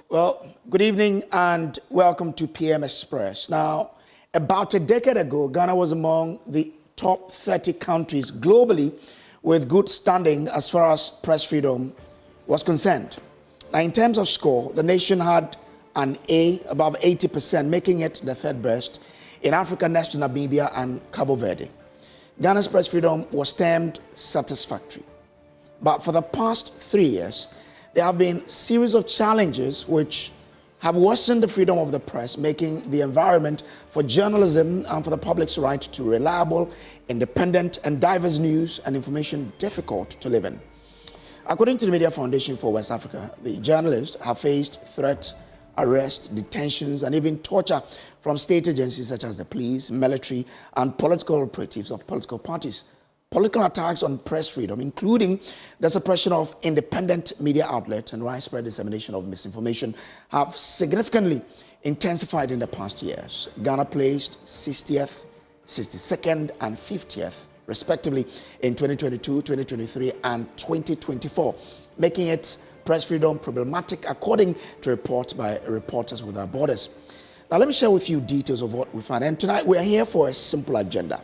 Well, good evening and welcome to PM Express. Now, about a decade ago, Ghana was among the top 30 countries globally with good standing as far as press freedom was concerned. Now, in terms of score, the nation had an A, above 80%, making it the third best in Africa next to Namibia and Cabo Verde. Ghana's press freedom was termed satisfactory. But for the past 3 years, there have been a series of challenges which have worsened the freedom of the press, making the environment for journalism and for the public's right to reliable, independent, and diverse news and information difficult to live in. According to the Media Foundation for West Africa, the journalists have faced threats, arrests, detentions, and even torture from state agencies such as the police, military, and political operatives of political parties. Political attacks on press freedom, including the suppression of independent media outlets and widespread dissemination of misinformation, have significantly intensified in the past years. Ghana placed 60th, 62nd, and 50th, respectively, in 2022, 2023, and 2024, making its press freedom problematic, according to reports by Reporters Without Borders. Now, let me share with you details of what we found. And tonight, we are here for a simple agenda.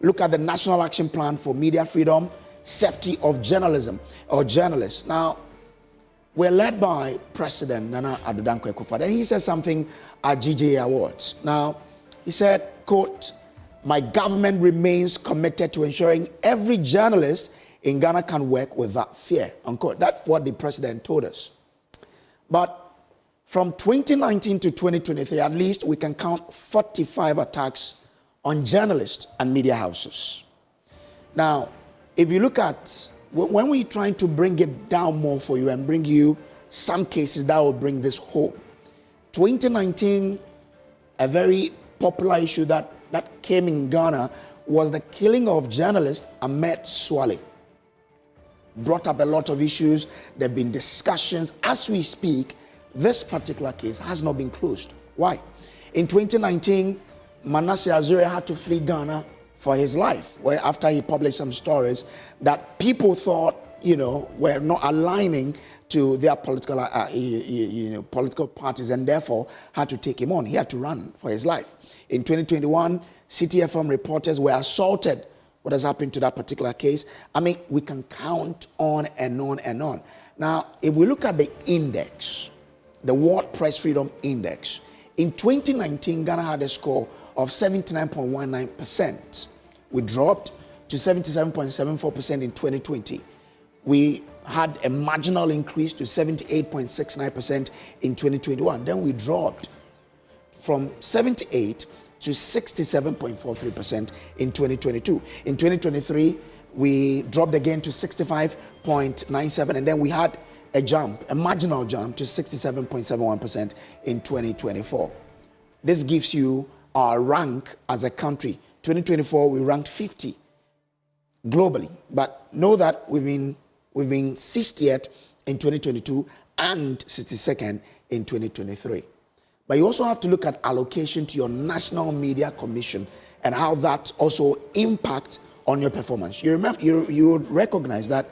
Look at the National Action Plan for Media Freedom, Safety of Journalism, or journalists. Now, we're led by President Nana Addo Dankwa Akufo-Addo, and he said something at GJA Awards. Now, he said, quote, "My government remains committed to ensuring every journalist in Ghana can work without fear," unquote. That's what the president told us. But from 2019 to 2023, at least we can count 45 attacks on journalists and media houses. Now, if you look at, when we're trying to bring it down more for you and bring you some cases that will bring this home, 2019, a very popular issue that came in Ghana was the killing of journalist Ahmed Swale. Brought up a lot of issues. There have been discussions. As we speak, this particular case has not been closed. Why? In 2019, Manasseh Azure had to flee Ghana for his life, where after he published some stories that people thought, were not aligning to their political, political parties, and therefore had to take him on. He had to run for his life. In 2021, CTFM reporters were assaulted. What has happened to that particular case? I mean, we can count on and on and on. Now, if we look at the index, the World Press Freedom Index, in 2019, Ghana had a score of 79.19%. We dropped to 77.74% in 2020. We had a marginal increase to 78.69% in 2021. Then we dropped from 78 to 67.43% in 2022. In 2023, we dropped again to 65.97%, and then we had a marginal jump to 67.71% in 2024. This gives you our rank as a country. 2024, we ranked 50 globally, but know that we've been 60th in 2022 and 62nd in 2023. But you also have to look at allocation to your National Media Commission and how that also impacts on your performance. You remember, you would recognize that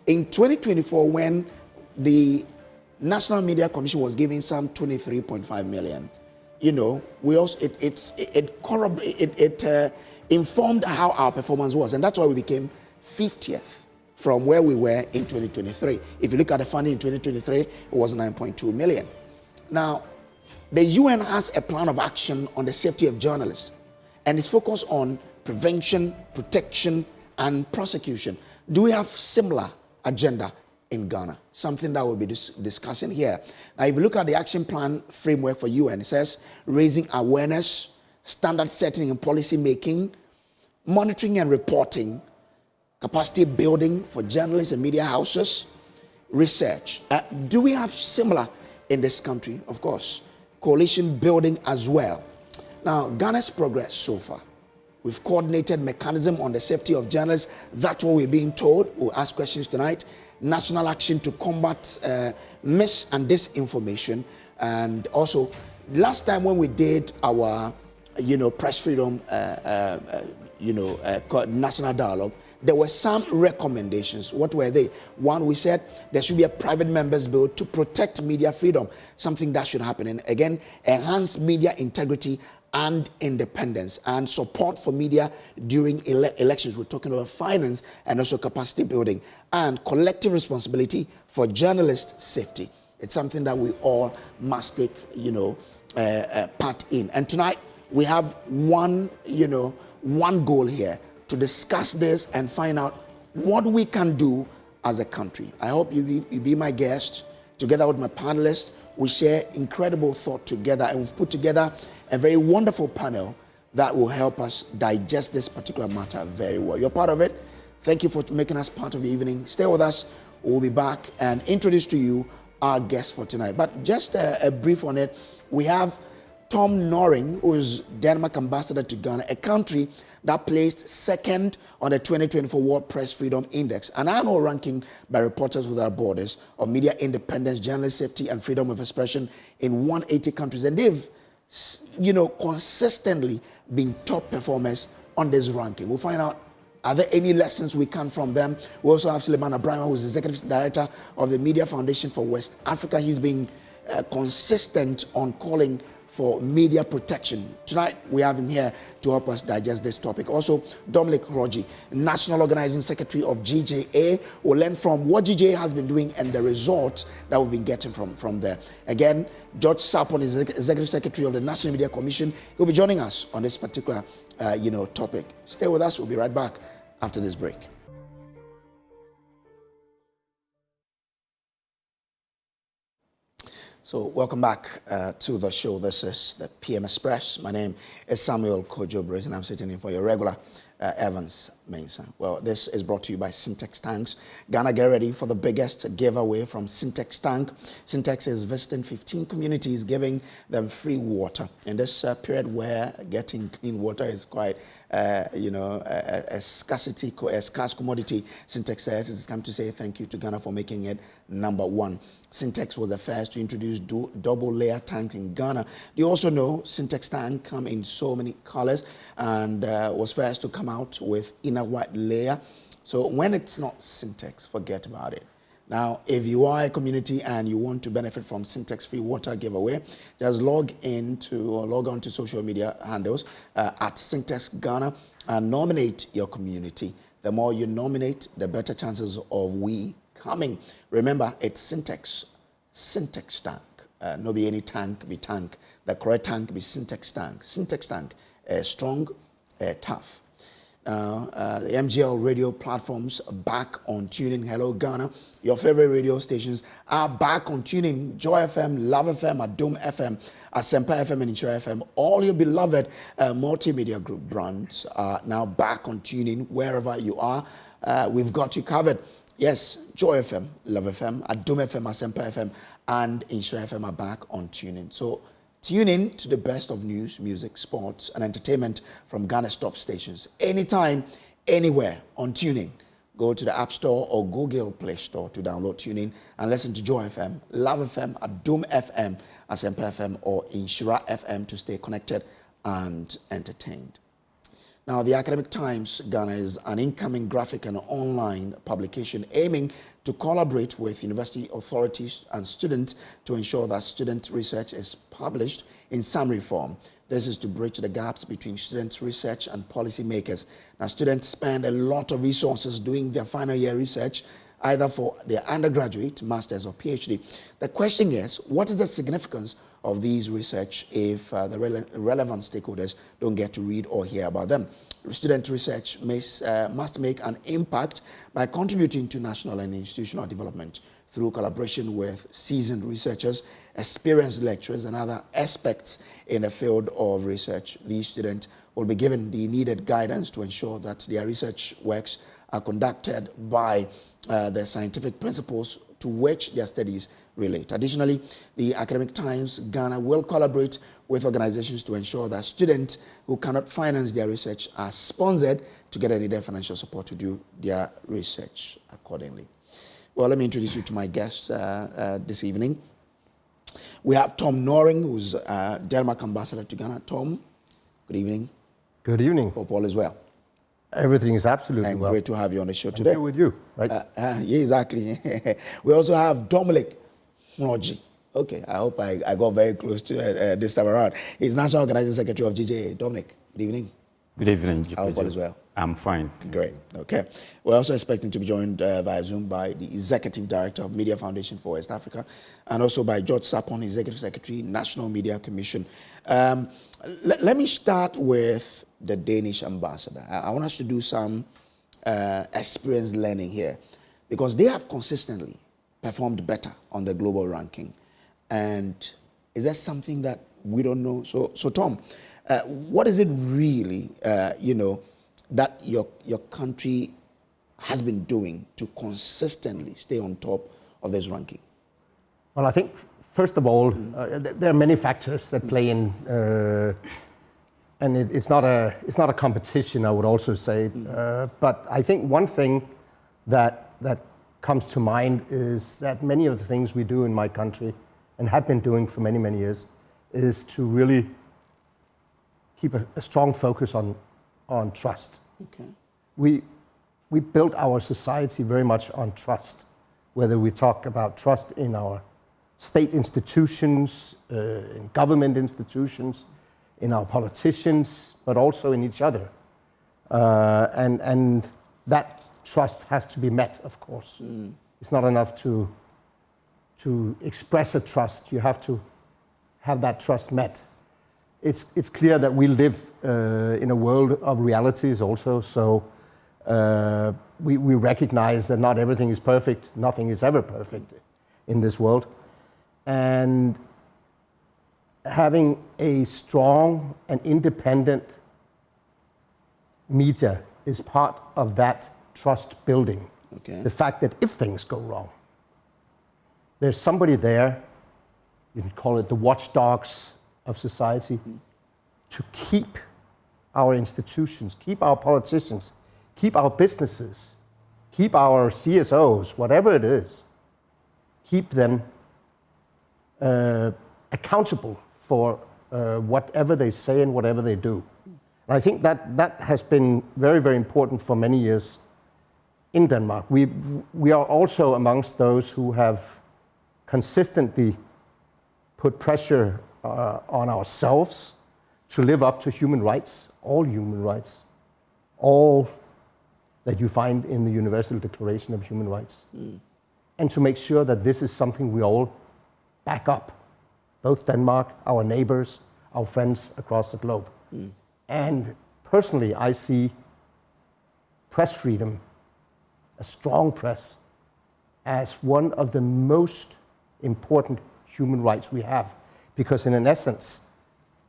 in 2024, when the National Media Commission was giving some 23.5 million, we also it informed how our performance was, and that's why we became 50th from where we were in 2023. If you look at the funding in 2023, it was 9.2 million. Now, the UN has a plan of action on the safety of journalists, and it's focused on prevention, protection, and prosecution. Do we have similar agenda in Ghana? Something that we'll be discussing here. Now, if you look at the action plan framework for UN, it says raising awareness, standard setting and policy making, monitoring and reporting, capacity building for journalists and media houses, research. Do we have similar in this country? Of course. Coalition building as well. Now, Ghana's progress so far. We've coordinated mechanism on the safety of journalists. That's what we're being told. We'll ask questions tonight. National action to combat mis and disinformation. And also, last time when we did our, press freedom, national dialogue, there were some recommendations. What were they? One, we said there should be a private members bill to protect media freedom, something that should happen. And again, enhance media integrity and independence, and support for media during elections. We're talking about finance and also capacity building, and collective responsibility for journalist safety. It's something that we all must take, part in. And tonight we have one goal here: to discuss this and find out what we can do as a country. I hope you be my guest. Together with my panelists, we share incredible thought together, and we've put together a very wonderful panel that will help us digest this particular matter very well. You're part of it. Thank you for making us part of the evening. Stay with us. We'll be back and introduce to you our guest for tonight. But just a brief on it. We have Tom Noring, who is Denmark ambassador to Ghana, a country that placed second on the 2024 World Press Freedom Index, an annual ranking by Reporters Without Borders of media independence, journalist safety, and freedom of expression in 180 countries. And they've, consistently been top performers on this ranking. We'll find out, are there any lessons we can from them? We also have Suleiman Abraham, who's Executive Director of the Media Foundation for West Africa. He's been consistent on calling for media protection. Tonight, we have him here to help us digest this topic. Also, Dominic Rogi, National Organizing Secretary of GJA, will learn from what GJA has been doing and the results that we've been getting from there. Again, George Sapon is Executive Secretary of the National Media Commission. He'll be joining us on this particular, topic. Stay with us. We'll be right back after this break. So welcome back to the show. This is the PM Express. My name is Samuel Kojo-Brace, and I'm sitting in for your regular Evans Mensah. Well, this is brought to you by Syntex Tanks. Ghana, get ready for the biggest giveaway from Syntex Tank. Syntex is visiting 15 communities, giving them free water. In this period where getting clean water is quite, a scarce commodity, Syntex says it's come to say thank you to Ghana for making it #1. Syntex was the first to introduce double-layer tanks in Ghana. You also know Syntex tank come in so many colors and was first to come out with inner white layer. So when it's not Syntex, forget about it. Now, if you are a community and you want to benefit from Syntex free water giveaway, just log on to social media handles at Syntex Ghana and nominate your community. The more you nominate, the better chances of we coming. Remember, it's Syntex tank. No be any tank, be tank. The correct tank be Syntex tank. Syntex tank, strong, tough. The MGL radio platforms are back on tuning. Hello Ghana. Your favorite radio stations are back on tuning. Joy FM, Love FM, Adom FM, Asempa FM, and Insura FM. All your beloved multimedia group brands are now back on tuning wherever you are. We've got you covered. Yes, Joy FM, Love FM, Adom FM, Asempa FM, and Insura FM are back on tuning. So tune in to the best of news, music, sports, and entertainment from Ghana's top stations. Anytime, anywhere on tuning. Go to the App Store or Google Play Store to download TuneIn and listen to Joy FM, Love FM, Adom FM, Asempa FM, or Insura FM to stay connected and entertained. Now, the Academic Times Ghana is an incoming graphic and online publication aiming to collaborate with university authorities and students to ensure that student research is published in summary form. This is to bridge the gaps between student research and policymakers. Now, students spend a lot of resources doing their final year research, either for their undergraduate, master's, or PhD. The question is, what is the significance of these research if the relevant stakeholders don't get to read or hear about them? Student research must make an impact by contributing to national and institutional development through collaboration with seasoned researchers, experienced lecturers, and other aspects in the field of research. These students will be given the needed guidance to ensure that their research works are conducted by the scientific principles to which their studies relate. Additionally, the Academic Times Ghana will collaborate with organizations to ensure that students who cannot finance their research are sponsored to get any financial support to do their research accordingly. Well, let me introduce you to my guest this evening. We have Tom Noring, who's Denmark ambassador to Ghana. Tom, good evening. Good evening. Hope all is well. Everything is absolutely And well. great to have you on the show today. Here with you, right? Yeah, exactly. We also have Dominic Noji. Okay, I hope I got very close to this time around. He's National Organizing Secretary of GJA. Dominic, good evening. Good evening, I hope all is well. I'm fine. Great. Okay. We're also expecting to be joined via Zoom by the Executive Director of Media Foundation for West Africa, and also by George Sapon, Executive Secretary, National Media Commission. Let me start with the Danish ambassador. I want us to do some experience learning here, because they have consistently performed better on the global ranking. And is there something that we don't know? So Tom, what is it really, that your country has been doing to consistently stay on top of this ranking? Well, I think, first of all, there are many factors that play in, and it's not a competition, I would also say. But I think one thing that comes to mind is that many of the things we do in my country, and have been doing for many, many years, is to really keep a strong focus on trust. Okay. We built our society very much on trust, whether we talk about trust in our state institutions, in government institutions, in our politicians, but also in each other. And that trust has to be met, of course. It's not enough to express a trust. You have to have that trust met. It's clear that we live in a world of realities also, so we recognize that not everything is perfect. Nothing is ever perfect in this world. And having a strong and independent media is part of that trust building. Okay. The fact that if things go wrong, there's somebody there, you can call it the watchdogs of society, to keep our institutions, keep our politicians, keep our businesses, keep our CSOs, whatever it is, keep them accountable for whatever they say and whatever they do. And I think that has been very, very important for many years in Denmark. We are also amongst those who have consistently put pressure on ourselves to live up to human rights, all that you find in the Universal Declaration of Human Rights, and to make sure that this is something we all back up, both Denmark, our neighbors, our friends across the globe. And personally, I see press freedom, a strong press, as one of the most important human rights we have. Because in essence,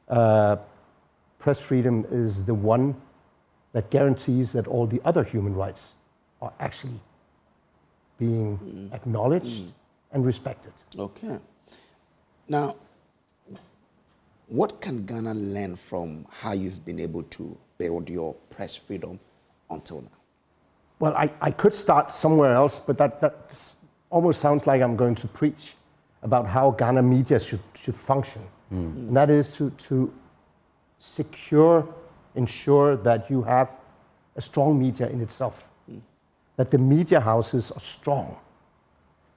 press freedom is the one that guarantees that all the other human rights are actually being acknowledged and respected. Okay. Now, what can Ghana learn from how you've been able to build your press freedom until now? Well, I could start somewhere else, but that almost sounds like I'm going to preach about how Ghana media should function. And that is to ensure that you have a strong media in itself, that the media houses are strong,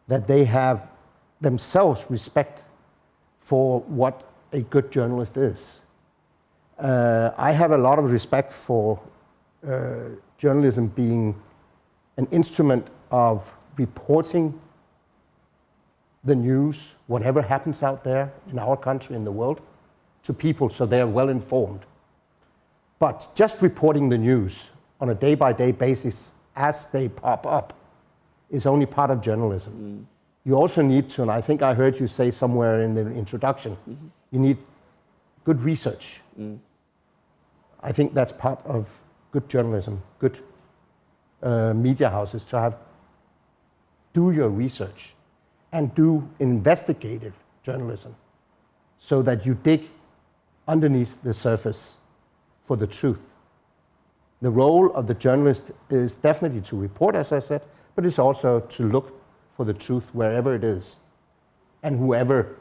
that they have themselves respect for what a good journalist is. I have a lot of respect for journalism being an instrument of reporting the news, whatever happens out there in our country, in the world, to people so they're well informed. But just reporting the news on a day-by-day basis as they pop up is only part of journalism. You also need to, and I think I heard you say somewhere in the introduction, you need good research. I think that's part of good journalism, good media houses, to do your research and do investigative journalism so that you dig underneath the surface for the truth. The role of the journalist is definitely to report, as I said, but it's also to look for the truth wherever it is and whoever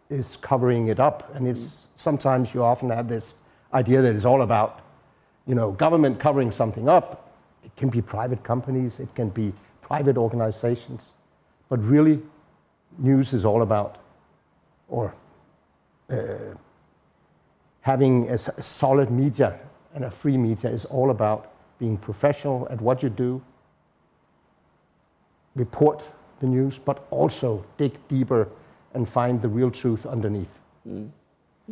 is covering it up. And it's sometimes you often have this idea that it's all about government covering something up. It can be private companies, it can be private organizations. But really, news is all about, having a solid media and a free media is all about being professional at what you do, report the news, but also dig deeper and find the real truth underneath.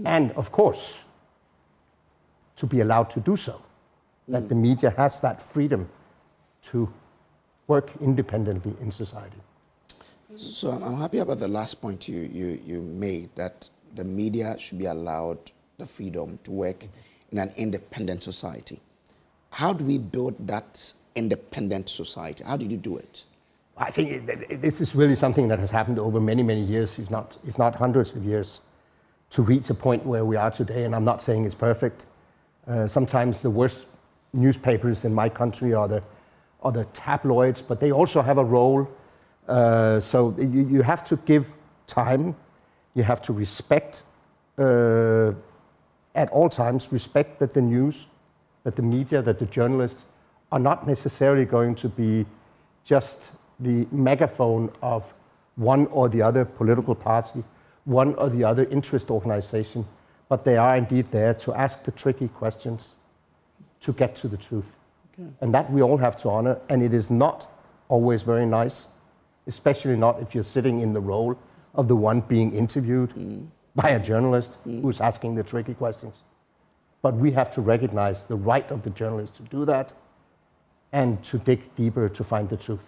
And of course, to be allowed to do so, that the media has that freedom to work independently in society. So I'm happy about the last point you made, that the media should be allowed the freedom to work in an independent society. How do we build that independent society? How did you do it? I think this is really something that has happened over many, many years, if not hundreds of years, to reach a point where we are today. And I'm not saying it's perfect. Sometimes the worst newspapers in my country are the tabloids, but they also have a role. So you have to give time. You have to respect, at all times, respect that the news, that the media, that the journalists are not necessarily going to be just the megaphone of one or the other political party, one or the other interest organization, but they are indeed there to ask the tricky questions, to get to the truth. Okay. And that we all have to honor, and it is not always very nice, especially not if you're sitting in the role of the one being interviewed by a journalist who's asking the tricky questions. But we have to recognize the right of the journalist to do that and to dig deeper to find the truth.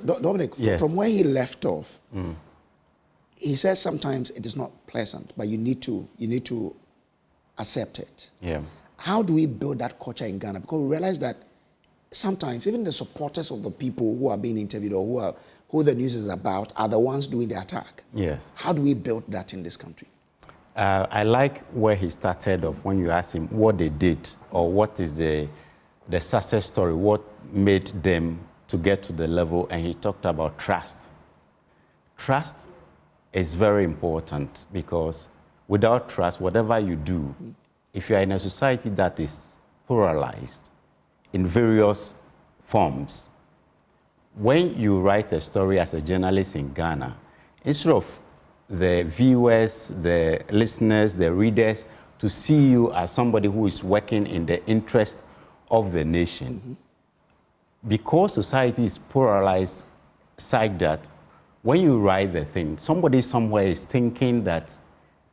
Dominic, yes. From where he left off, he says sometimes it is not pleasant, but you need to accept it. Yeah. How do we build that culture in Ghana? Because we realize that sometimes even the supporters of the people who are being interviewed or who the news is about are the ones doing the attack. Yes. How do we build that in this country? I like where he started off when you asked him what they did or what is the success story, what made them to get to the level, and he talked about trust. Trust is very important because without trust, whatever you do, if you are in a society that is pluralized in various forms, when you write a story as a journalist in Ghana, instead of the viewers, the listeners, the readers to see you as somebody who is working in the interest of the nation, because society is pluralized such that when you write the thing, somebody somewhere is thinking that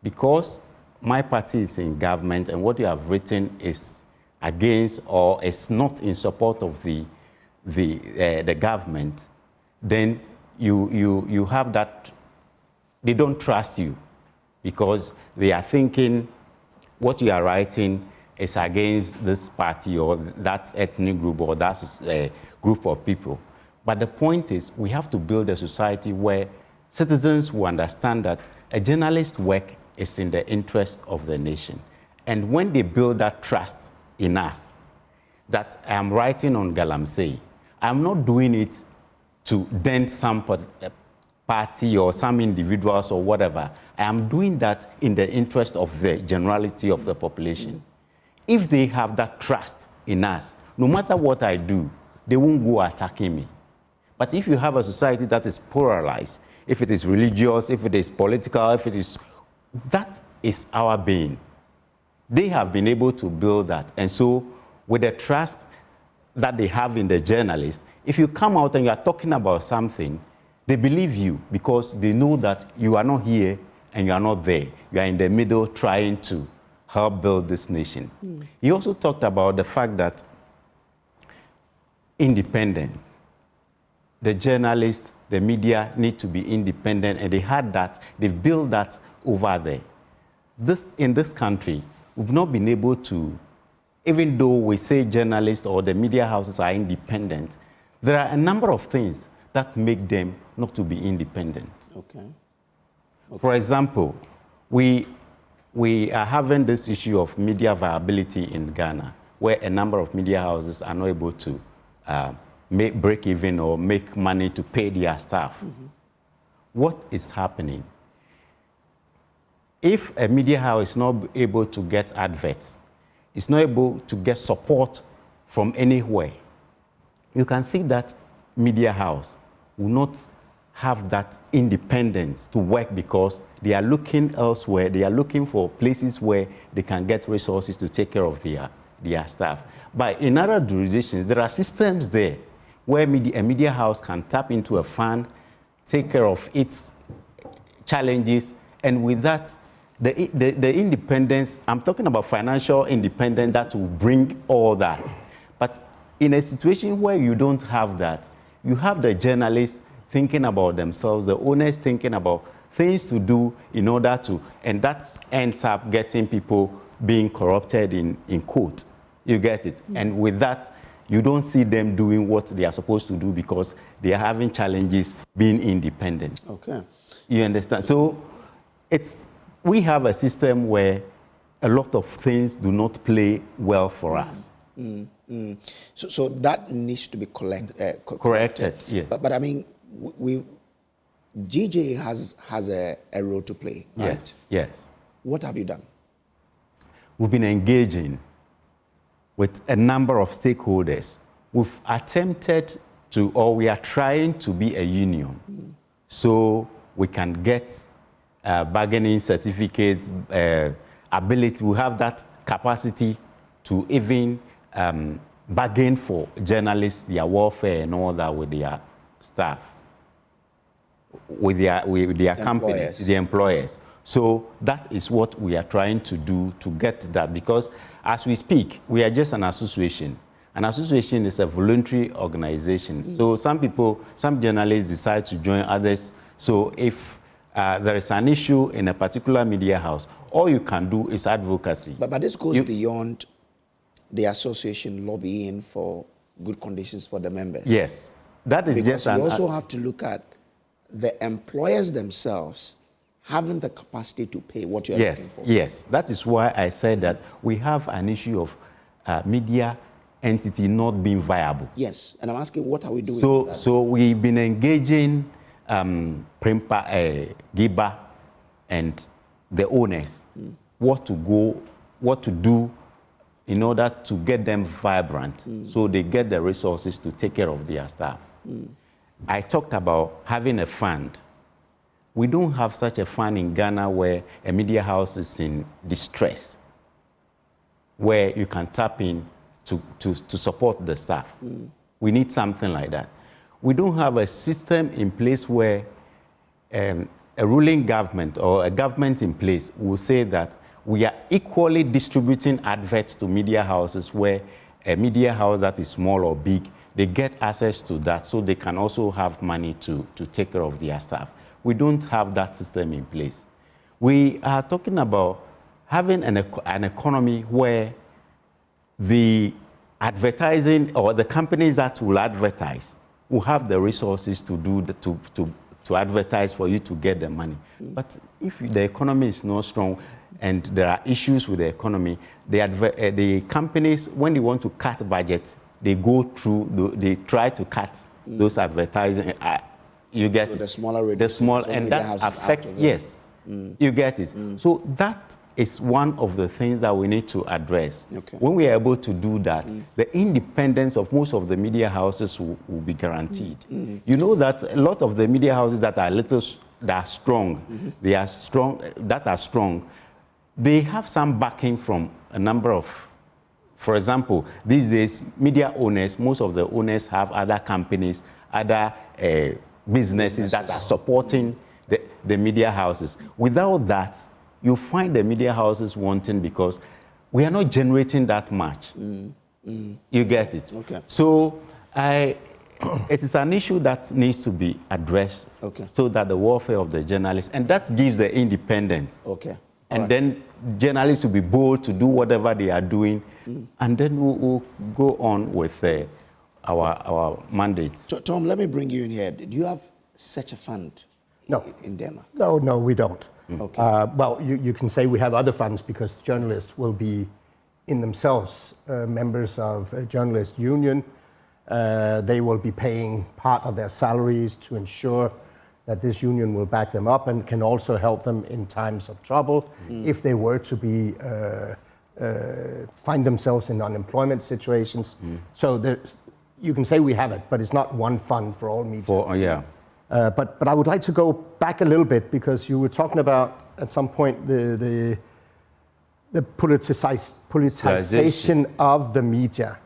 because my party is in government and what you have written is against or is not in support of the government, then you have that, they don't trust you because they are thinking what you are writing is against this party or that ethnic group or that group of people. But the point is, we have to build a society where citizens will understand that a journalist's work is in the interest of the nation. And when they build that trust in us, that I am writing on Galamsey, I'm not doing it to dent some party or some individuals or whatever. I am doing that in the interest of the generality of the population. If they have that trust in us, no matter what I do, they won't go attacking me. But if you have a society that is pluralized, if it is religious, if it is political, that is our being. They have been able to build that. And so with the trust that they have in the journalists, if you come out and you are talking about something, they believe you because they know that you are not here and you are not there. You are in the middle trying to help build this nation. He also talked about the fact that independence, the journalists, the media need to be independent, and they had that, they've built that over there. In this country, we've not been able to, even though we say journalists or the media houses are independent, there are a number of things that make them not to be independent. Okay. For example, we are having this issue of media viability in Ghana, where a number of media houses are not able to break even or make money to pay their staff. What is happening? If a media house is not able to get adverts, is not able to get support from anywhere, you can see that media house will not have that independence to work because they are looking elsewhere. They are looking for places where they can get resources to take care of their staff. But in other jurisdictions, there are systems there where a media house can tap into a fund, take care of its challenges, and with that, the independence, I'm talking about financial independence that will bring all that. But in a situation where you don't have that, you have the journalists thinking about themselves, the owners thinking about things to do in order to, and that ends up getting people being corrupted in court. You get it? Mm-hmm. And with that, you don't see them doing what they are supposed to do because they are having challenges being independent. Okay. You understand? So we have a system where a lot of things do not play well for us. Mm-hmm. So that needs to be corrected. Yes. But I mean, GJ has a role to play, right? Yes. Yes. What have you done? We've been engaging with a number of stakeholders. We've attempted to, or we are trying to be a union, so we can get bargaining certificates, ability. We have that capacity to even bargain for journalists, their welfare and all that with their staff, with their companies, the employers. So that is what we are trying to do to get that, because as we speak, we are just an association. An association is a voluntary organization. So some journalists decide to join others. So if there is an issue in a particular media house, all you can do is advocacy. But this goes beyond the association lobbying for good conditions for the members. Yes. That is because just you also have to look at the employers themselves having the capacity to pay what you're looking for. Yes, that is why I said that we have an issue of media entity not being viable. Yes, and I'm asking, what are we doing with that? So we've been engaging Primpa, Giba, and the owners what to do in order to get them vibrant, so they get the resources to take care of their staff. I talked about having a fund. We don't have such a fund in Ghana where a media house is in distress, where you can tap in to support the staff. We need something like that. We don't have a system in place where a ruling government or a government in place will say that we are equally distributing adverts to media houses, where a media house that is small or big, they get access to that so they can also have money to take care of their staff. We don't have that system in place. We are talking about having an economy where the advertising or the companies that will advertise will have the resources to do to advertise for you to get the money. But if the economy is not strong and there are issues with the economy, the companies, when they want to cut budget, they go through, they try to cut those advertising. You get so it. The smaller radio, and that affects, yes, you get it. So that is one of the things that we need to address. Okay. When we are able to do that, the independence of most of the media houses will be guaranteed. You know that a lot of the media houses that are strong, they are strong, they have some backing from a number of, for example, these days, media owners, most of the owners have other companies, other businesses that are supporting the media houses. Without that, you find the media houses wanting, because we are not generating that much. You get it? Okay. So it is an issue that needs to be addressed, so that the welfare of the journalists, and that gives the independence. Okay. And then journalists will be bold to do whatever they are doing, and then we'll go on with our mandates. Tom, let me bring you in here. Do you have such a fund in Denmark? No, we don't. Okay. Well, you can say we have other funds, because journalists will be in themselves members of a journalist union. They will be paying part of their salaries to ensure that this union will back them up and can also help them in times of trouble if they were to be find themselves in unemployment situations. So you can say we have it, but it's not one fund for all media. Yeah. But I would like to go back a little bit, because you were talking about at some point the politicization of the media.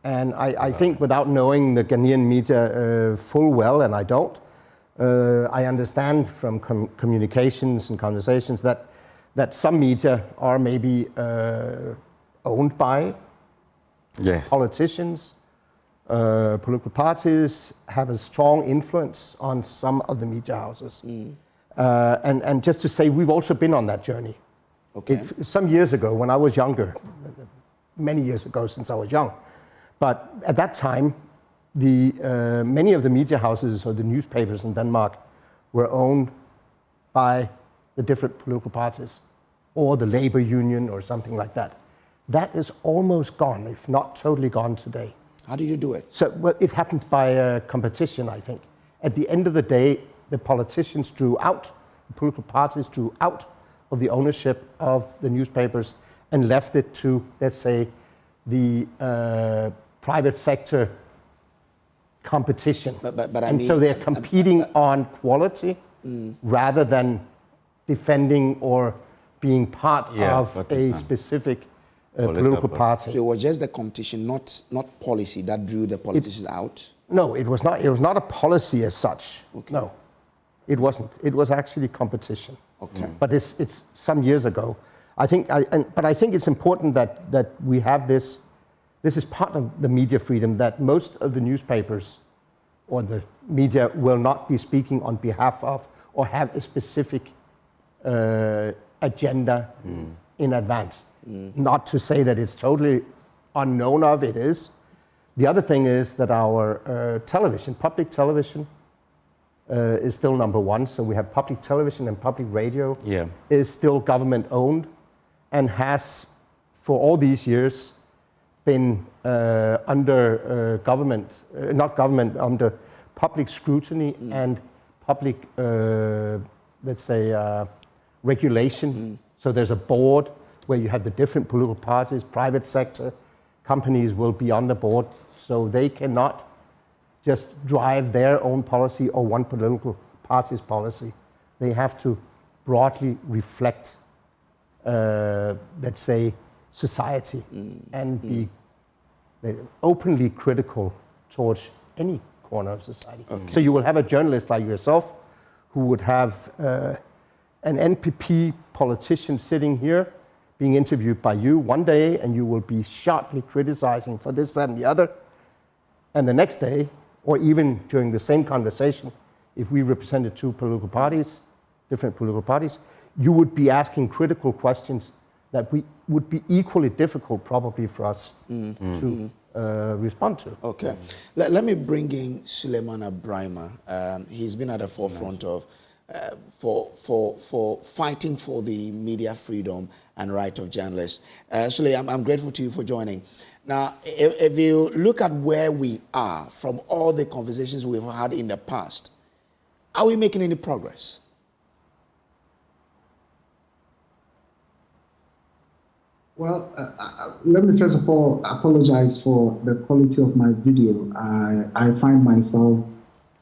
And I think, without knowing the Ghanaian media full well, and I don't, I understand from communications and conversations that some media are maybe owned by politicians, political parties, have a strong influence on some of the media houses. And just to say, we've also been on that journey. Okay. Some years ago, when I was younger, many years ago since I was young, but at that time, many of the media houses or the newspapers in Denmark were owned by the different political parties or the labor union or something like that. That is almost gone, if not totally gone today. How did you do it? So, well, it happened by competition, I think. At the end of the day, the politicians drew out, the political parties drew out of the ownership of the newspapers and left it to, let's say, the private sector competition. But I and mean, so they're competing on quality rather than defending or being part of a specific political party. So it was just the competition, not policy, that drew the politicians out? No, it was not. It was not a policy as such. Okay. No, it wasn't. It was actually competition. Okay. But it's some years ago. But I think it's important that we have this. This is part of the media freedom, that most of the newspapers or the media will not be speaking on behalf of or have a specific agenda in advance. Not to say that it's totally unknown of, it is. The other thing is that our television, public television, is still number one. So we have public television, and public radio is still government owned and has, for all these years, been under under public scrutiny and public, let's say, regulation. So there's a board where you have the different political parties, private sector, companies will be on the board, so they cannot just drive their own policy or one political party's policy. They have to broadly reflect, let's say, society and be openly critical towards any corner of society. Okay. So you will have a journalist like yourself who would have an NPP politician sitting here being interviewed by you one day, and you will be sharply criticizing for this, that, and the other. And the next day, or even during the same conversation, if we represented two political parties, different political parties, you would be asking critical questions that would be equally difficult probably for us to respond to. Okay. Let me bring in Suleiman Abrahima. He's been at the forefront of for fighting for the media freedom and right of journalists. Sule, I'm grateful to you for joining. Now, if you look at where we are from all the conversations we've had in the past, are we making any progress? Well, let me first of all apologize for the quality of my video. I find myself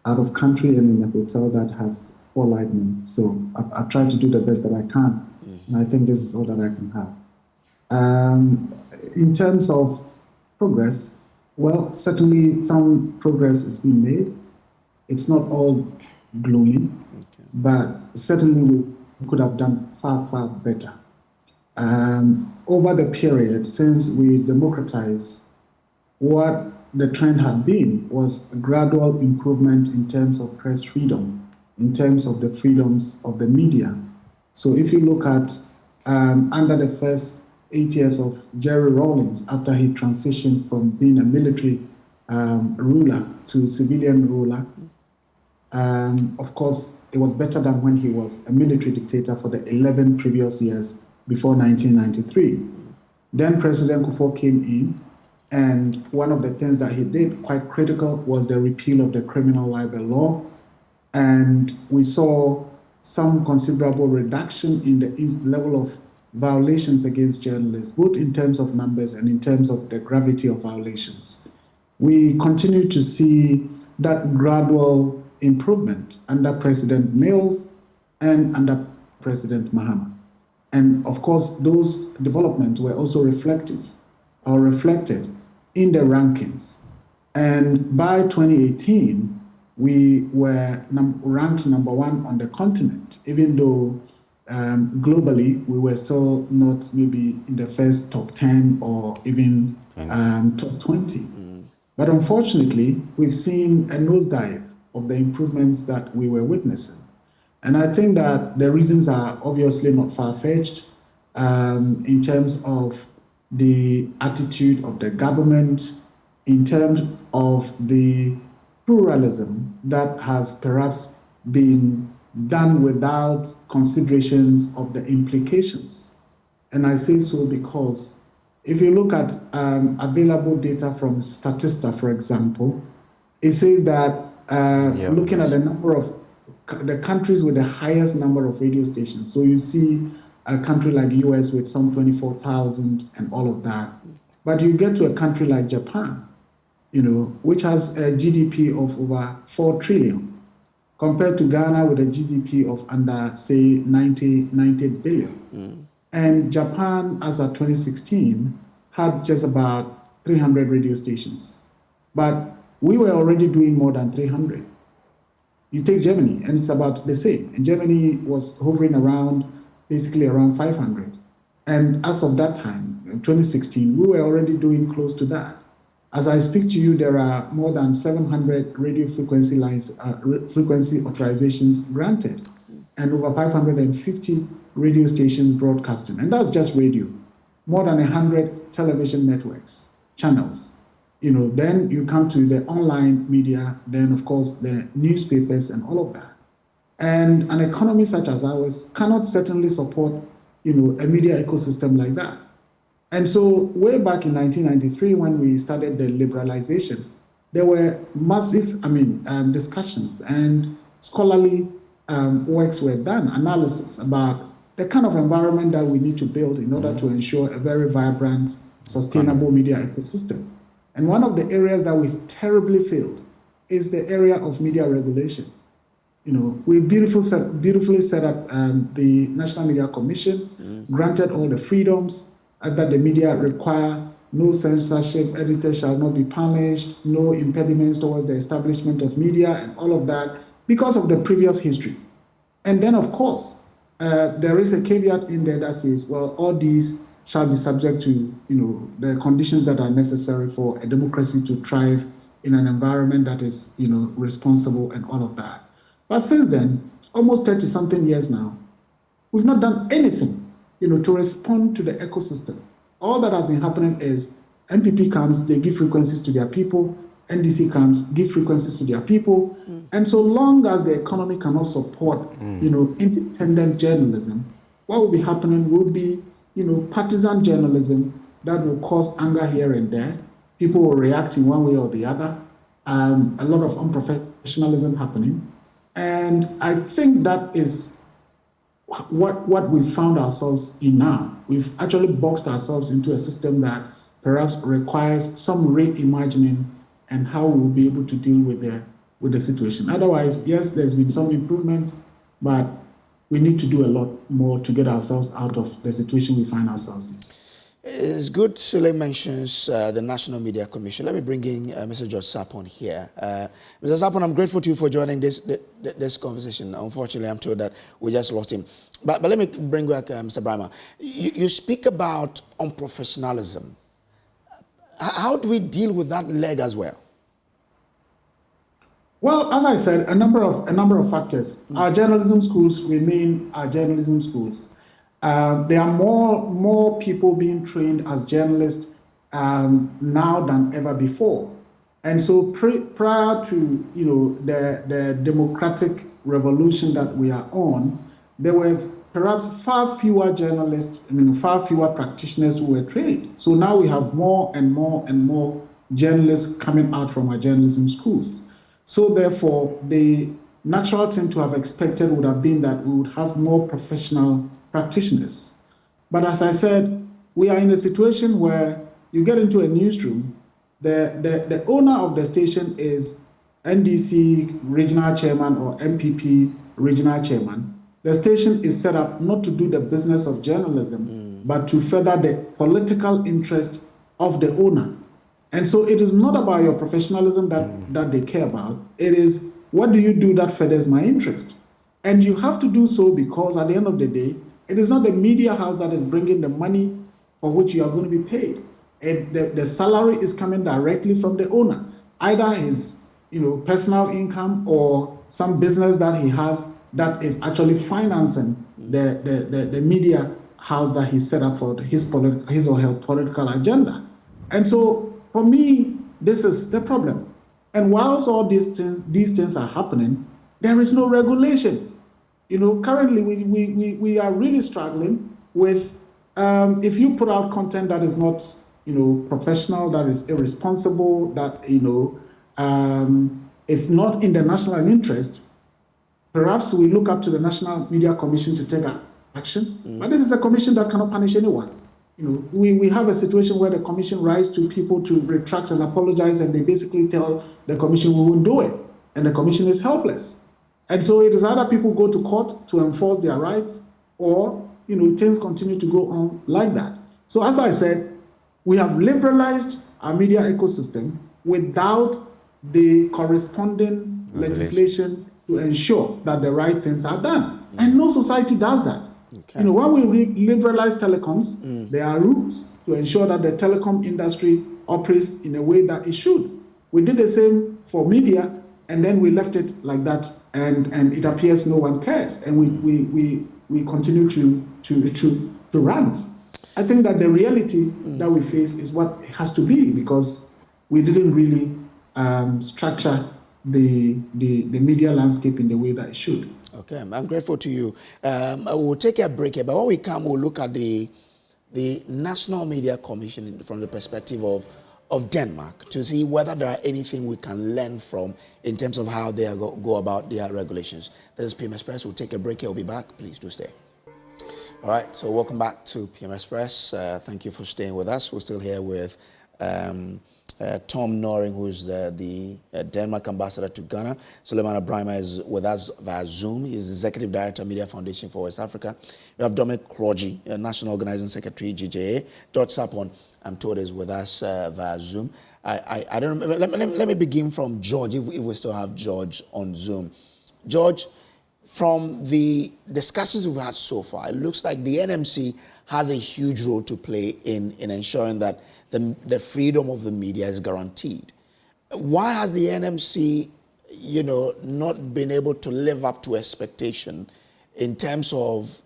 out of country and in a hotel that has poor lighting. So I've tried to do the best that I can. And I think this is all that I can have. In terms of progress, well, certainly some progress is being made. It's not all gloomy, but certainly we could have done far, far better. Over the period since we democratized, what the trend had been was a gradual improvement in terms of press freedom, in terms of the freedoms of the media. So if you look at under the first 8 years of Jerry Rawlings, after he transitioned from being a military ruler to civilian ruler, of course, it was better than when he was a military dictator for the 11 previous years before 1993. Then President Kufuor came in, and one of the things that he did, quite critical, was the repeal of the criminal libel law. And we saw some considerable reduction in the level of violations against journalists, both in terms of numbers and in terms of the gravity of violations. We continue to see that gradual improvement under President Mills and under President Mahama. And of course, those developments were also reflected in the rankings. And by 2018, we were ranked number 1 on the continent, even though globally we were still not maybe in the first top 10 or even top 20. But unfortunately, we've seen a nosedive of the improvements that we were witnessing. And I think that the reasons are obviously not far-fetched in terms of the attitude of the government, in terms of the pluralism that has perhaps been done without considerations of the implications. And I say so because if you look at available data from Statista, for example, it says that looking at the number of the countries with the highest number of radio stations, so you see a country like US with some 24,000 and all of that, but you get to a country like Japan, which has a GDP of over 4 trillion, compared to Ghana with a GDP of under, say, 90 billion. And Japan, as of 2016, had just about 300 radio stations. But we were already doing more than 300. You take Germany, and it's about the same. And Germany was hovering basically around 500. And as of that time, in 2016, we were already doing close to that. As I speak to you, there are more than 700 radio frequency frequency authorizations granted, and over 550 radio stations broadcasting. And that's just radio. More than 100 television networks, channels. Then you come to the online media, then of course the newspapers and all of that. And an economy such as ours cannot certainly support, a media ecosystem like that. And so way back in 1993, when we started the liberalization, there were massive, discussions and scholarly works were done, analysis about the kind of environment that we need to build in order to ensure a very vibrant, sustainable media ecosystem. And one of the areas that we've terribly failed is the area of media regulation. We beautifully set up the National Media Commission, granted all the freedoms that the media require, no censorship, editors shall not be punished, no impediments towards the establishment of media and all of that because of the previous history. And then, of course, there is a caveat in there that says, well, all these shall be subject to, the conditions that are necessary for a democracy to thrive in an environment that is, responsible and all of that. But since then, almost 30-something years now, we've not done anything, to respond to the ecosystem. All that has been happening is MPP comes, they give frequencies to their people, NDC comes, give frequencies to their people. And so long as the economy cannot support, independent journalism, what will be happening will be, partisan journalism that will cause anger here and there. People will react in one way or the other. A lot of unprofessionalism happening. And I think that is what we found ourselves in now. We've actually boxed ourselves into a system that perhaps requires some reimagining and how we'll be able to deal with the situation. Otherwise, yes, there's been some improvement, but we need to do a lot more to get ourselves out of the situation we find ourselves in. It's good Sule mentions the National Media Commission. Let me bring in Mr. George Sapon here. Mr. Sapon, I'm grateful to you for joining this conversation. Unfortunately, I'm told that we just lost him. But let me bring back Mr. Brima. You speak about unprofessionalism. How do we deal with that leg as well? Well, as I said, a number of factors. Our journalism schools remain our journalism schools. There are more people being trained as journalists now than ever before, and so prior to the democratic revolution that we are on, there were perhaps far fewer journalists, far fewer practitioners who were trained. So now we have more and more and more journalists coming out from our journalism schools. So therefore, the natural thing to have expected would have been that we would have more professional practitioners. But as I said, we are in a situation where you get into a newsroom, the owner of the station is NDC regional chairman or MPP regional chairman. The station is set up not to do the business of journalism, but to further the political interest of the owner. And so it is not about your professionalism that they care about. It is, what do you do that furthers my interest? And you have to do so because at the end of the day, it is not the media house that is bringing the money for which you are going to be paid. The salary is coming directly from the owner, either his personal income or some business that he has that is actually financing the media house that he set up for his or her political agenda. And so for me, this is the problem. And whilst all these things are happening, there is no regulation. Currently we are really struggling with if you put out content that is not professional, that is irresponsible, that is not in the national interest. Perhaps we look up to the National Media Commission to take action, but this is a commission that cannot punish anyone. We have a situation where the commission writes to people to retract and apologize, and they basically tell the commission we won't do it, and the commission is helpless. And so it is either people go to court to enforce their rights, or things continue to go on like that. So as I said, we have liberalized our media ecosystem without the corresponding legislation to ensure that the right things are done. And no society does that. Okay. When we liberalize telecoms, there are rules to ensure that the telecom industry operates in a way that it should. We did the same for media, and then we left it like that, and it appears no one cares, and we continue to rant. I think that the reality that we face is what it has to be, because we didn't really structure the media landscape in the way that it should. Okay, I'm grateful to you. We'll take a break here, but when we come, we'll look at the National Media Commission from the perspective of Denmark to see whether there are anything we can learn from in terms of how they go about their regulations. This is PM Express. We'll take a break here. We'll be back. Please do stay. All right, so welcome back to PM Express. Thank you for staying with us. We're still here with Tom Noring, who's the Denmark ambassador to Ghana. Suleiman Abrahima is with us via Zoom. He's Executive Director, Media Foundation for West Africa. We have Dominic Kroji, National Organizing Secretary, GJA. George Sapon, I'm told, is with us via Zoom. I don't remember. Let me begin from George, if we still have George on Zoom. George, from the discussions we've had so far, it looks like the NMC has a huge role to play in ensuring that the freedom of the media is guaranteed. Why has the NMC, not been able to live up to expectation in terms of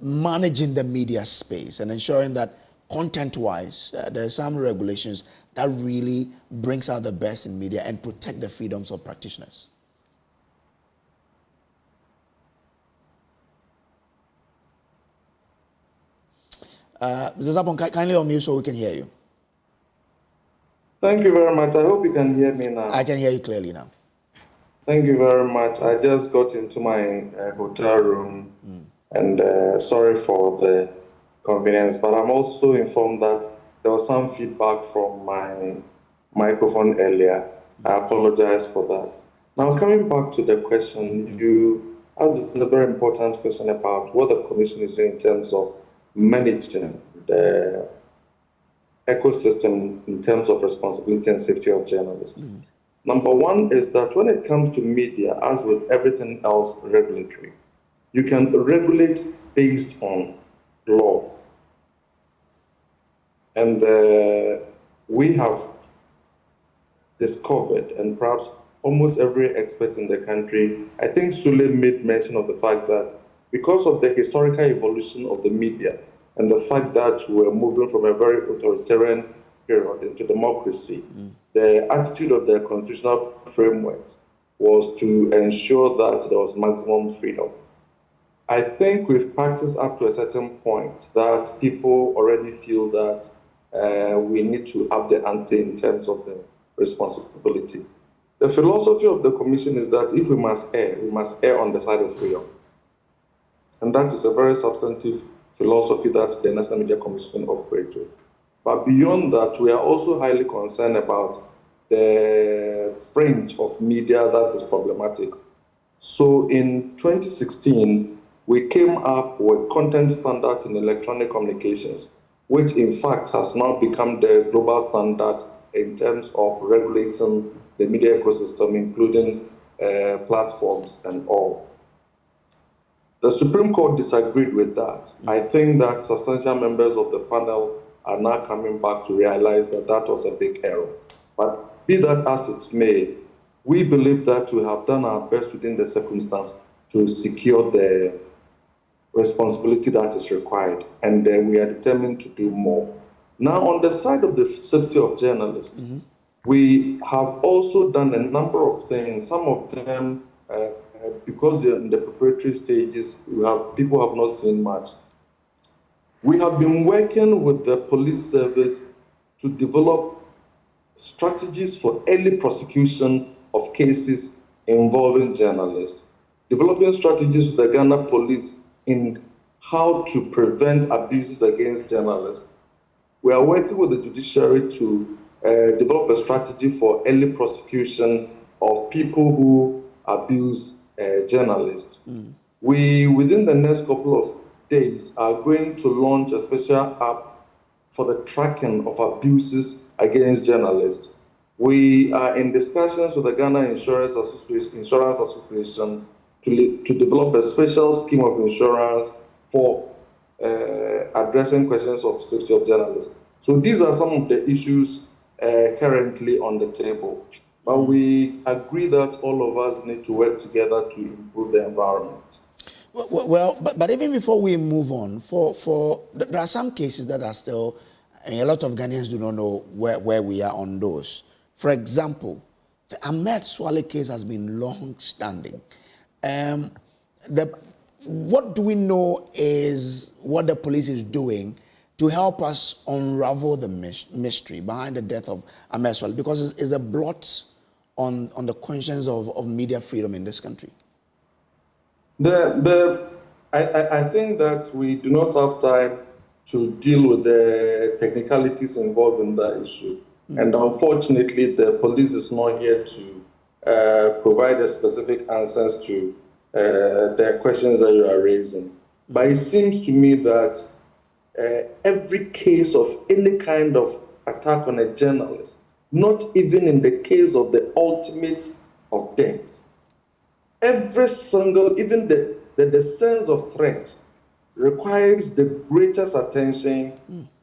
managing the media space and ensuring that content-wise, there are some regulations that really brings out the best in media and protect the freedoms of practitioners? Mr. Zapon, kindly unmute so we can hear you. Thank you very much. I hope you can hear me now. I can hear you clearly now. Thank you very much. I just got into my hotel room, and sorry for the convenience, but I'm also informed that there was some feedback from my microphone earlier. I apologize for that. Now, coming back to the question, you asked a very important question about what the Commission is doing in terms of managing the ecosystem in terms of responsibility and safety of journalists. Number one is that when it comes to media, as with everything else regulatory, you can regulate based on law. And we have discovered, and perhaps almost every expert in the country, I think Sule made mention of the fact that because of the historical evolution of the media and the fact that we're moving from a very authoritarian period into democracy, the attitude of the constitutional frameworks was to ensure that there was maximum freedom. I think we've practiced up to a certain point that people already feel that we need to up the ante in terms of the responsibility. The philosophy of the Commission is that if we must err on the side of freedom. And that is a very substantive philosophy that the National Media Commission operates with. But beyond that, we are also highly concerned about the fringe of media that is problematic. So in 2016, we came up with content standards in electronic communications, which in fact has now become the global standard in terms of regulating the media ecosystem, including platforms and all. The Supreme Court disagreed with that. I think that substantial members of the panel are now coming back to realize that that was a big error. But be that as it may, we believe that we have done our best within the circumstance to secure the responsibility that is required, and we are determined to do more. Now, on the side of the safety of journalists, we have also done a number of things. Some of them, because they're in the preparatory stages, people have not seen much. We have been working with the police service to develop strategies for early prosecution of cases involving journalists, developing strategies with the Ghana police in how to prevent abuses against journalists. We are working with the judiciary to develop a strategy for early prosecution of people who abuse journalists. We, within the next couple of days, are going to launch a special app for the tracking of abuses against journalists. We are in discussions with the Ghana Insurance Association to develop a special scheme of insurance for addressing questions of safety of journalists. So these are some of the issues currently on the table. But we agree that all of us need to work together to improve the environment. But even before we move on, there are some cases that are still, a lot of Ghanaians do not know where we are on those. For example, the Ahmed Swale case has been long-standing. What do we know is what the police is doing to help us unravel the mystery behind the death of Ahmed Swale? Because it's a blot on the conscience of media freedom in this country. I think that we do not have time to deal with the technicalities involved in that issue. And unfortunately, the police is not here to provide a specific answers to the questions that you are raising. But it seems to me that every case of any kind of attack on a journalist, not even in the case of the ultimate of death, every single, even the sense of threat requires the greatest attention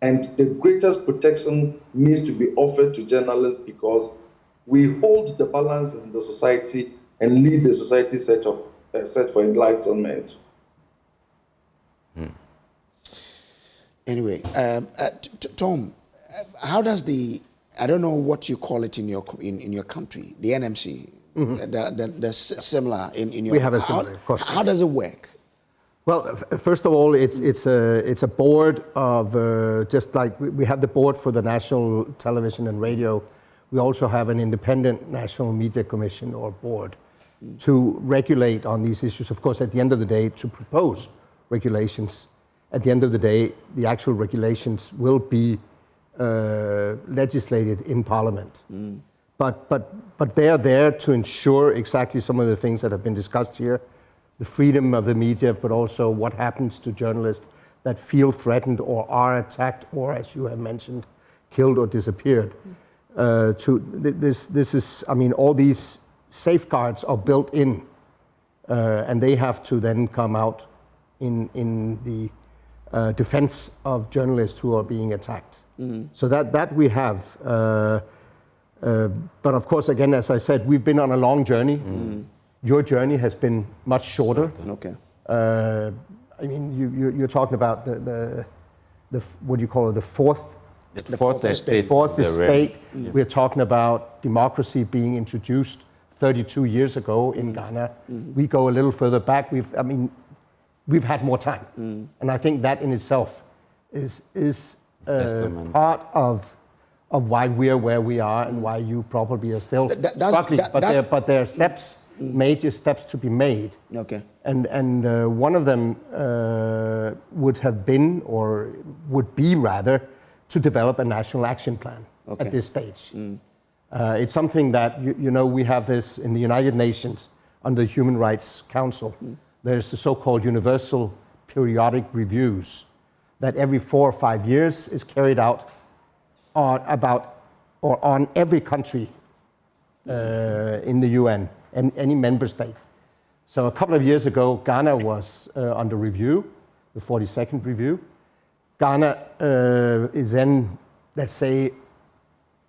and the greatest protection needs to be offered to journalists, because we hold the balance in the society and lead the society search for enlightenment. Anyway, Tom, how does I don't know what you call it in your country, the NMC, the similar in your. We have a similar, of course. How does it work? Well, first of all, it's a board of just like we have the board for the National Television and Radio. We also have an independent National Media Commission or board to regulate on these issues. Of course, at the end of the day, to propose regulations. At the end of the day, the actual regulations will be legislated in Parliament. But they are there to ensure exactly some of the things that have been discussed here. The freedom of the media, but also what happens to journalists that feel threatened or are attacked or, as you have mentioned, killed or disappeared. This is, I mean, all these safeguards are built in, and they have to then come out in the defense of journalists who are being attacked. So that we have. But of course, again, as I said, we've been on a long journey. Your journey has been much shorter. Okay. I mean, you're talking about the what do you call it? The fourth estate. Fourth estate. We're talking about democracy being introduced 32 years ago in Ghana. We go a little further back. We've had more time, and I think that in itself is part of why we're where we are and why you probably are still struggling. But there are steps major steps to be made. Okay. And one of them would have been, or would be rather, to develop a national action plan at this stage. It's something that, you know, we have this in the United Nations under the Human Rights Council. There's the so-called universal periodic reviews that every 4 or 5 years is carried out on every country in the UN and any member state. So a couple of years ago, Ghana was under review, the 42nd review. Ghana is then, let's say,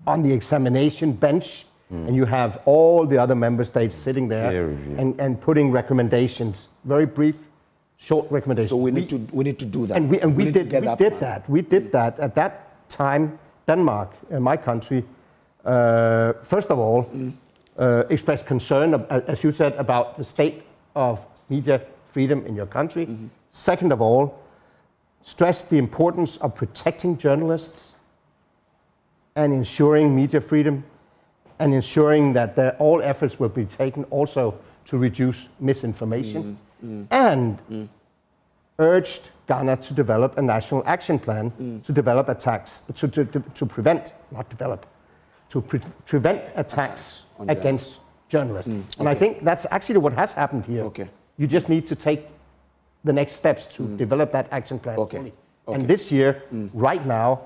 on the examination bench, and you have all the other member states sitting there and putting recommendations, very brief, short recommendations. So we need to do that. And we did that. We did that at that time. Denmark, my country, first of all, expressed concern, as you said, about the state of media freedom in your country. Second of all, stressed the importance of protecting journalists and ensuring media freedom, and ensuring that all efforts will be taken also to reduce misinformation, and urged Ghana to develop a national action plan to develop attacks, to prevent, not develop, to prevent attacks against journalists. And I think that's actually what has happened here. You just need to take the next steps to develop that action plan fully. And this year, right now,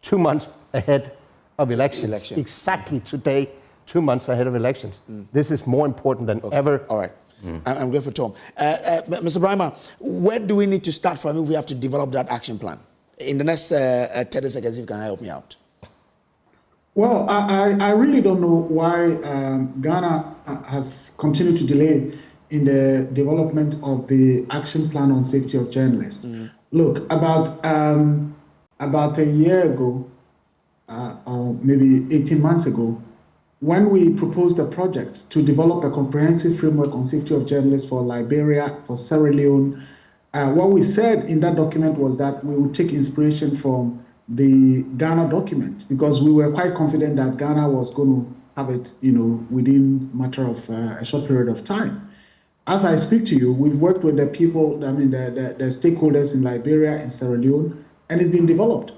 2 months ahead of elections, exactly today, 2 months ahead of elections, this is more important than ever. All right. I'm grateful, Tom. Mr. Brima, where do we need to start from if we have to develop that action plan? In the next 30 seconds, if you can help me out. Well, I really don't know why Ghana has continued to delay in the development of the action plan on safety of journalists. Look, about a year ago, or maybe 18 months ago, when we proposed a project to develop a comprehensive framework on safety of journalists for Liberia, for Sierra Leone, what we said in that document was that we would take inspiration from the Ghana document, because we were quite confident that Ghana was going to have it, you know, within a matter of a short period of time. As I speak to you, we've worked with the people, I mean, the stakeholders in Liberia and Sierra Leone, and it's been developed.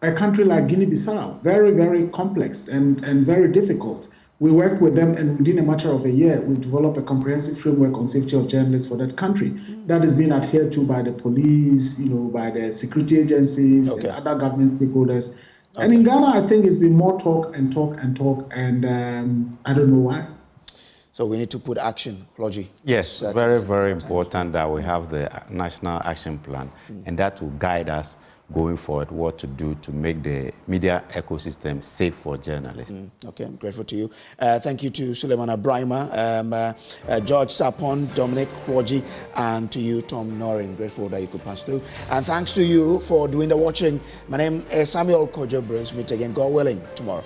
A country like Guinea-Bissau, very, very complex and very difficult. We worked with them, and within a matter of a year, we developed a comprehensive framework on safety of journalists for that country. That is being adhered to by the police, you know, by the security agencies, and other government stakeholders. And in Ghana, I think it's been more talk, and I don't know why. So we need to put action, Logi. Yes, very, very important that we have the national action plan, and that will guide us going forward, what to do to make the media ecosystem safe for journalists. Okay, I'm grateful to you. Thank you to Suleiman Brima, George Sapon, Dominic Logi, and to you, Tom Norin. Grateful that you could pass through. And thanks to you for doing the watching. My name is Samuel Kojo. Brings meet again, God willing, tomorrow.